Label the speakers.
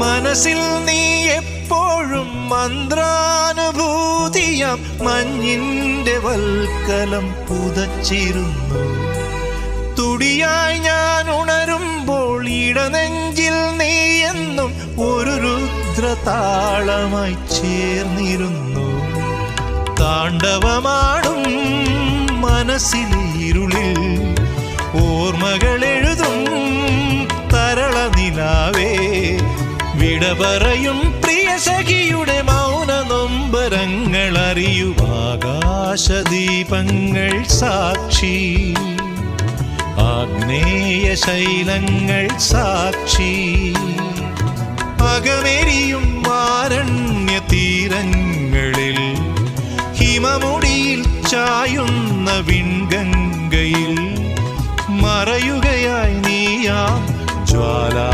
Speaker 1: മനസ്സിൽ നീ എപ്പോഴും മന്ത്രാനുഭൂതിയാം മഞ്ഞിന്റെ വൽക്കലം പുതച്ചിരുന്നു. തുടിയായി ഞാൻ ഉണരുമ്പോൾ ഇടനെഞ്ചിൽ നീ എന്നും ഒരു രുദ്രതാളമായി ചേർന്നിരുന്നു. താണ്ഡവമാടും മനസ്സിലെ ഇരുളിൽ ഓർമ്മകൾ എഴുതും തരള നിലാവേ, വിട പറയും പ്രിയ സഖിയുടെ മൗന നൊമ്പരങ്ങൾ അറിയും ആകാശദീപങ്ങൾ സാക്ഷി, ആഗ്നേയ ശൈലങ്ങൾ സാക്ഷി. അകമെരിയും ആരണ്യ തീരങ്ങളിൽ ഹിമമുടിയിൽ ചായുന്ന വിൺഗംഗയിൽ മറയുകയായി നീയാം ജ്വാലാ